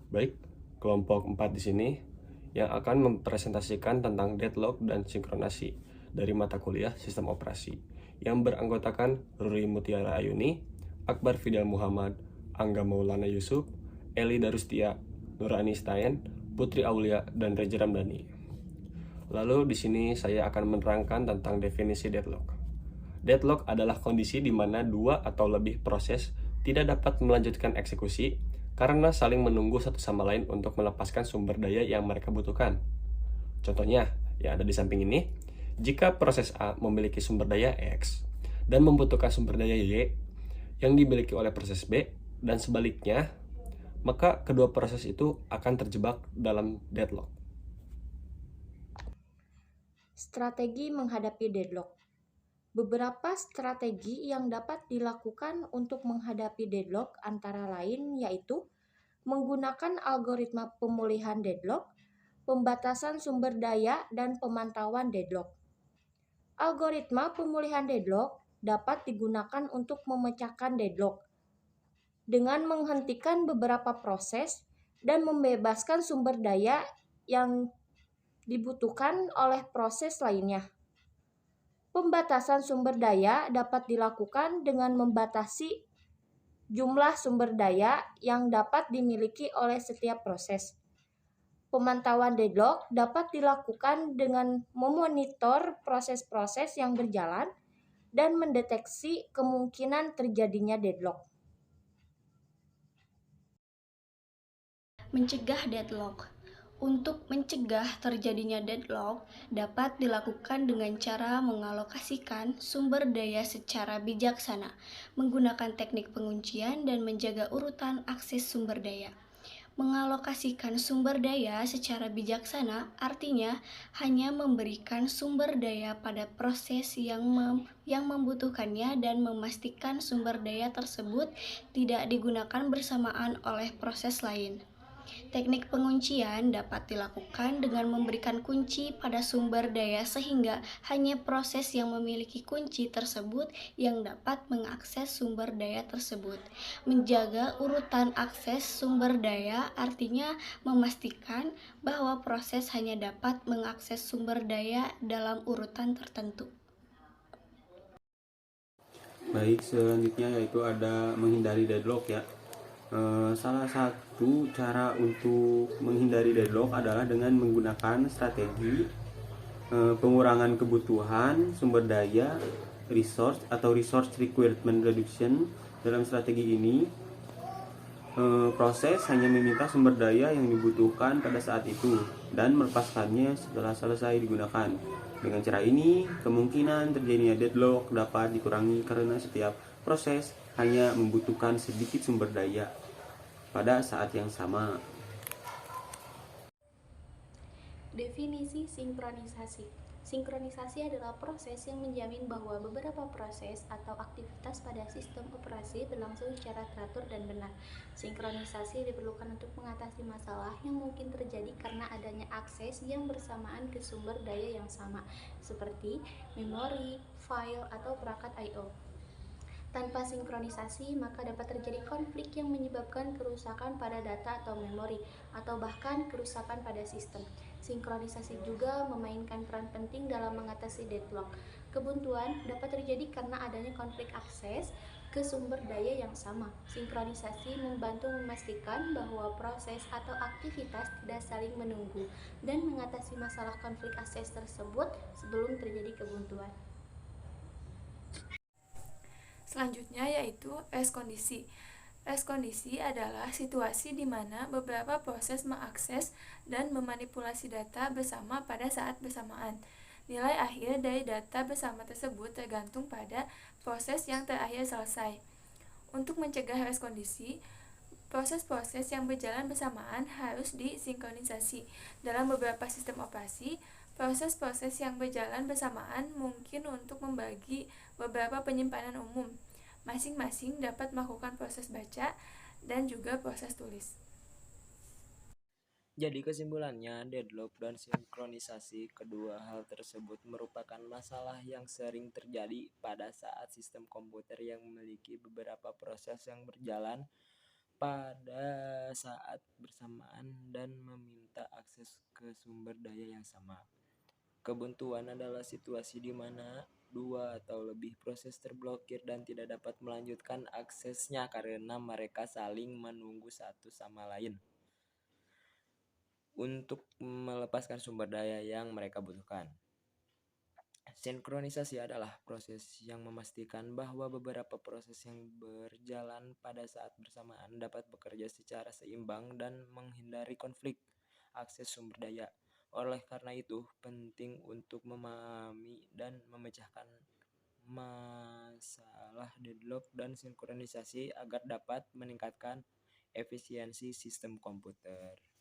Baik, kelompok 4 di sini yang akan mempresentasikan tentang deadlock dan sinkronasi dari mata kuliah Sistem Operasi yang beranggotakan Ruri Mutiara Ayuni, Akbar Fidel Muhammad, Angga Maulana Yusuf, Eli Darustia, Nurani Stein, Putri Aulia, dan Reza Ramdhani. Lalu di sini saya akan menerangkan tentang definisi deadlock. Deadlock adalah kondisi di mana dua atau lebih proses tidak dapat melanjutkan eksekusi karena saling menunggu satu sama lain untuk melepaskan sumber daya yang mereka butuhkan. Contohnya, yang ada di samping ini, jika proses A memiliki sumber daya X dan membutuhkan sumber daya Y yang dimiliki oleh proses B dan sebaliknya, maka kedua proses itu akan terjebak dalam deadlock. Strategi menghadapi deadlock. Beberapa strategi yang dapat dilakukan untuk menghadapi deadlock antara lain yaitu menggunakan algoritma pemulihan deadlock, pembatasan sumber daya, dan pemantauan deadlock. Algoritma pemulihan deadlock dapat digunakan untuk memecahkan deadlock dengan menghentikan beberapa proses dan membebaskan sumber daya yang dibutuhkan oleh proses lainnya. Pembatasan sumber daya dapat dilakukan dengan membatasi jumlah sumber daya yang dapat dimiliki oleh setiap proses. Pemantauan deadlock dapat dilakukan dengan memonitor proses-proses yang berjalan dan mendeteksi kemungkinan terjadinya deadlock. Mencegah deadlock. Untuk mencegah terjadinya deadlock dapat dilakukan dengan cara mengalokasikan sumber daya secara bijaksana, menggunakan teknik penguncian dan menjaga urutan akses sumber daya. Mengalokasikan sumber daya secara bijaksana artinya hanya memberikan sumber daya pada proses yang membutuhkannya dan memastikan sumber daya tersebut tidak digunakan bersamaan oleh proses lain. Teknik penguncian dapat dilakukan dengan memberikan kunci pada sumber daya sehingga hanya proses yang memiliki kunci tersebut yang dapat mengakses sumber daya tersebut. Menjaga urutan akses sumber daya artinya memastikan bahwa proses hanya dapat mengakses sumber daya dalam urutan tertentu. Baik, selanjutnya yaitu ada menghindari deadlock ya. Salah satu cara untuk menghindari deadlock adalah dengan menggunakan strategi pengurangan kebutuhan sumber daya resource atau resource requirement reduction. Dalam strategi ini proses hanya meminta sumber daya yang dibutuhkan pada saat itu dan melepaskannya setelah selesai digunakan. Dengan cara ini, kemungkinan terjadinya deadlock dapat dikurangi karena setiap proses hanya membutuhkan sedikit sumber daya pada saat yang sama. Definisi sinkronisasi. Sinkronisasi adalah proses yang menjamin bahwa beberapa proses atau aktivitas pada sistem operasi berlangsung secara teratur dan benar. Sinkronisasi diperlukan untuk mengatasi masalah yang mungkin terjadi karena adanya akses yang bersamaan ke sumber daya yang sama, seperti memori, file, atau perangkat I/O. Tanpa sinkronisasi, maka dapat terjadi konflik yang menyebabkan kerusakan pada data atau memori, atau bahkan kerusakan pada sistem. Sinkronisasi juga memainkan peran penting dalam mengatasi deadlock. Kebuntuan dapat terjadi karena adanya konflik akses ke sumber daya yang sama. Sinkronisasi membantu memastikan bahwa proses atau aktivitas tidak saling menunggu dan mengatasi masalah konflik akses tersebut sebelum terjadi kebuntuan. Selanjutnya yaitu reskondisi. Reskondisi adalah situasi di mana beberapa proses mengakses dan memanipulasi data bersama pada saat bersamaan. Nilai akhir dari data bersama tersebut tergantung pada proses yang terakhir selesai. Untuk mencegah reskondisi, proses-proses yang berjalan bersamaan harus disinkronisasi. Dalam beberapa sistem operasi, proses-proses yang berjalan bersamaan mungkin untuk membagi beberapa penyimpanan umum. Masing-masing dapat melakukan proses baca dan juga proses tulis. Jadi kesimpulannya, deadlock dan sinkronisasi kedua hal tersebut merupakan masalah yang sering terjadi pada saat sistem komputer yang memiliki beberapa proses yang berjalan pada saat bersamaan dan meminta akses ke sumber daya yang sama. Kebuntuan adalah situasi di mana dua atau lebih proses terblokir dan tidak dapat melanjutkan aksesnya karena mereka saling menunggu satu sama lain untuk melepaskan sumber daya yang mereka butuhkan. Sinkronisasi adalah proses yang memastikan bahwa beberapa proses yang berjalan pada saat bersamaan dapat bekerja secara seimbang dan menghindari konflik akses sumber daya. Oleh karena itu, penting untuk memahami dan memecahkan masalah deadlock dan sinkronisasi agar dapat meningkatkan efisiensi sistem komputer.